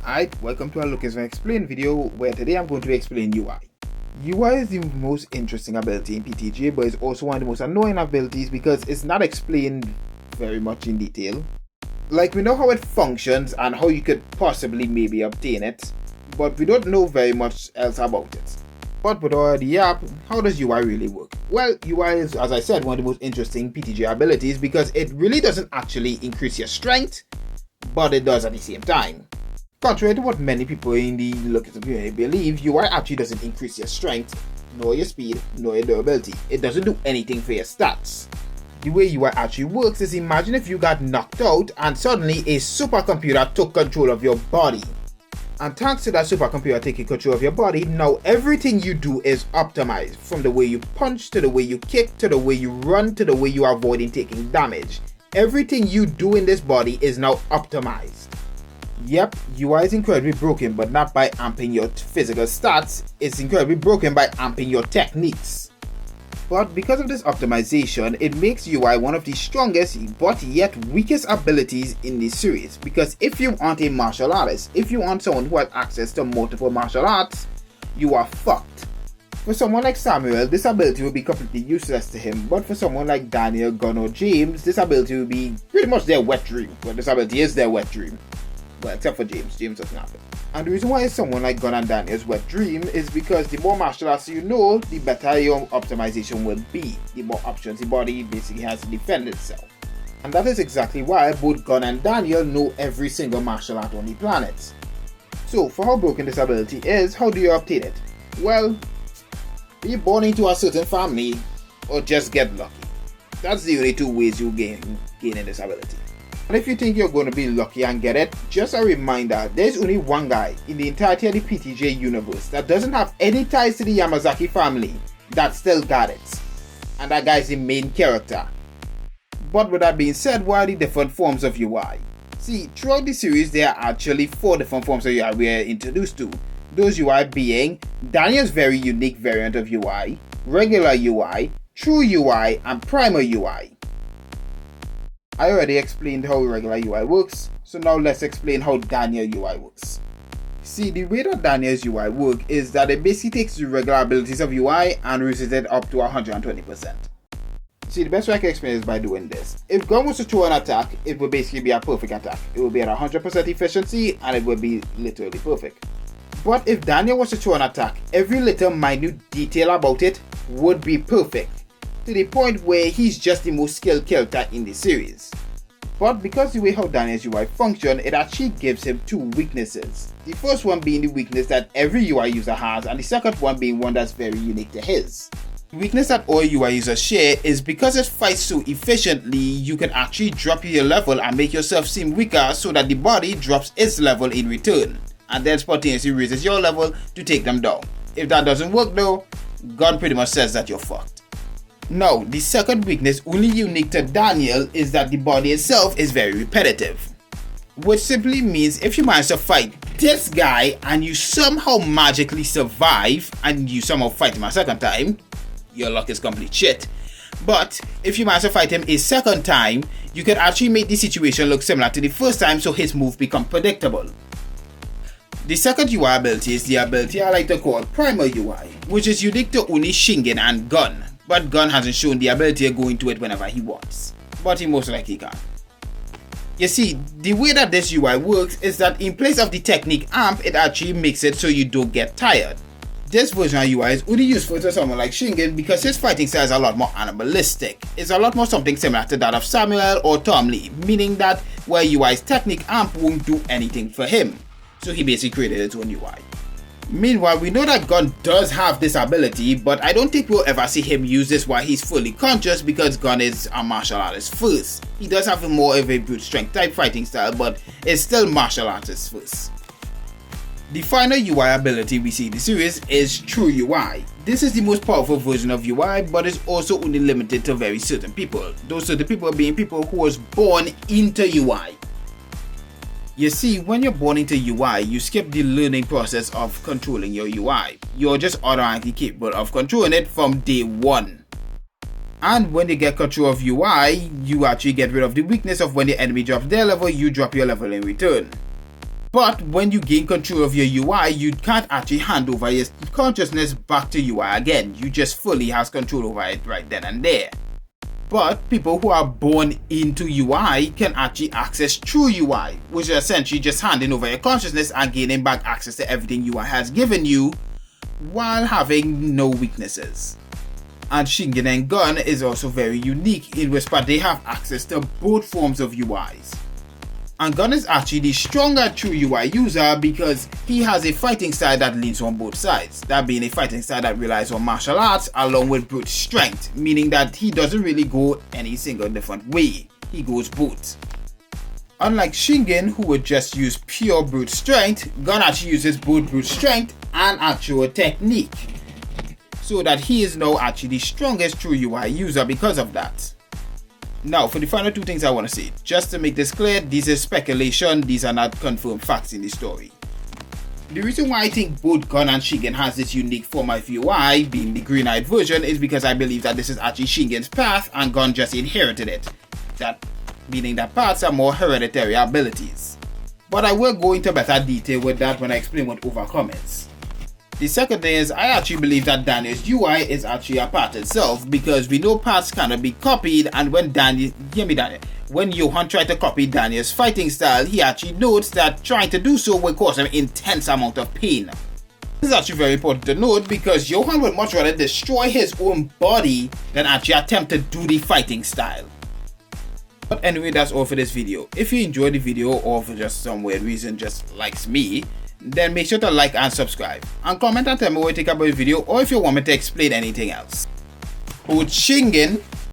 Alright, welcome to our Lookism Explain video, where today I'm going to explain UI. UI is the most interesting ability in PTG, but it's also one of the most annoying abilities because it's not explained very much in detail. Like, we know how it functions and how you could possibly maybe obtain it, but we don't know very much else about it. But without the app, how does UI really work? Well, UI is, as I said, one of the most interesting PTG abilities because it really doesn't actually increase your strength, but it does at the same time. Contrary to what many people in the Lookism community believe, UI actually doesn't increase your strength, nor your speed, nor your durability. It doesn't do anything for your stats. The way UI actually works is, imagine if you got knocked out and suddenly a supercomputer took control of your body. And thanks to that supercomputer taking control of your body, now everything you do is optimized. From the way you punch, to the way you kick, to the way you run, to the way you are avoiding taking damage. Everything you do in this body is now optimized. Yep, UI is incredibly broken, but not by amping your physical stats, it's incredibly broken by amping your techniques. But because of this optimization, it makes UI one of the strongest but yet weakest abilities in this series, because if you aren't a martial artist, if you aren't someone who has access to multiple martial arts, you are fucked. For someone like Samuel, this ability will be completely useless to him, but for someone like Daniel, Gunn, or James, this ability will be pretty much their wet dream. Well, this ability is their wet dream. Well, except for James doesn't have it. And the reason why someone like Gunn and Daniel's wet dream is because the more martial arts you know, the better your optimization will be. The more options the body basically has to defend itself. And that is exactly why both Gunn and Daniel know every single martial art on the planet. So, for how broken this ability is, how do you obtain it? Well, be born into a certain family, or just get lucky. That's the only two ways you gain in this ability. And if you think you're going to be lucky and get it, just a reminder, there's only one guy in the entirety of the PTJ universe that doesn't have any ties to the Yamazaki family that still got it. And that guy's the main character. But with that being said, what are the different forms of UI? See, throughout the series there are actually 4 different forms of UI we are introduced to. Those UI being Daniel's very unique variant of UI, regular UI, true UI, and primal UI. I already explained how regular UI works, so now let's explain how Daniel UI works. See, the way that Daniel's UI works is that it basically takes the regular abilities of UI and raises it up to 120%. See, the best way I can explain is by doing this. If Gunn was to throw an attack, it would basically be a perfect attack. It would be at 100% efficiency and it would be literally perfect. But if Daniel was to throw an attack, every little minute detail about it would be perfect, to the point where he's just the most skilled character in the series. But because the way how Daniel's UI function, it actually gives him 2 weaknesses. The first one being the weakness that every UI user has, and the second one being one that's very unique to his. The weakness that all UI users share is because it fights so efficiently, you can actually drop your level and make yourself seem weaker so that the body drops its level in return, and then spontaneously raises your level to take them down. If that doesn't work though, God pretty much says that you're fucked. Now, the second weakness only unique to Daniel is that the body itself is very repetitive. Which simply means if you manage to fight this guy and you somehow magically survive and you somehow fight him a second time, your luck is complete shit. But if you manage to fight him a second time, you can actually make the situation look similar to the first time, so his move become predictable. The second UI ability is the ability I like to call Primal UI, which is unique to only Shingen and Gunn. But Gunn hasn't shown the ability to go into it whenever he wants, but he most likely can. You see, the way that this UI works is that in place of the technique amp, it actually makes it so you don't get tired. This version of UI is only useful to someone like Shingen because his fighting style is a lot more animalistic. It's a lot more something similar to that of Samuel or Tom Lee, meaning that where UI's technique amp won't do anything for him. So he basically created his own UI. Meanwhile, we know that Gunn does have this ability, but I don't think we'll ever see him use this while he's fully conscious because Gunn is a martial artist first. He does have a more of a brute strength type fighting style, but it's still martial artist first. The final UI ability we see in the series is True UI. This is the most powerful version of UI, but is also only limited to very certain people. Those certain people being people who was born into UI. You see, when you're born into UI, you skip the learning process of controlling your UI. You're just automatically capable of controlling it from day 1. And when you get control of UI, you actually get rid of the weakness of when the enemy drops their level, you drop your level in return. But when you gain control of your UI, you can't actually hand over your consciousness back to UI again. You just fully has control over it right then and there. But people who are born into UI can actually access true UI, which is essentially just handing over your consciousness and gaining back access to everything UI has given you while having no weaknesses. And Shingen and Gun is also very unique in which part they have access to both forms of UIs. And Gun is actually the stronger true UI user because he has a fighting style that leans on both sides, that being a fighting style that relies on martial arts along with brute strength, meaning that he doesn't really go any single different way, he goes both. Unlike Shingen, who would just use pure brute strength, Gun actually uses both brute strength and actual technique, so that he is now actually the strongest true UI user because of that. Now, for the final two things I want to say, just to make this clear, this is speculation, these are not confirmed facts in the story. The reason why I think both Gun and Shingen has this unique form of UI, being the green-eyed version, is because I believe that this is actually Shingen's path and Gun just inherited it. That meaning that paths are more hereditary abilities. But I will go into better detail with that when I explain what Overcome is. The second thing is, I actually believe that Daniel's UI is actually a path itself because we know paths cannot be copied, and when when Johan tried to copy Daniel's fighting style, he actually notes that trying to do so will cause him intense amount of pain. This is actually very important to note because Johan would much rather destroy his own body than actually attempt to do the fighting style. But anyway, that's all for this video. If you enjoyed the video or for just some weird reason just likes me, then make sure to like and subscribe, and comment and tell me what you think about the video or if you want me to explain anything else. Both Shingen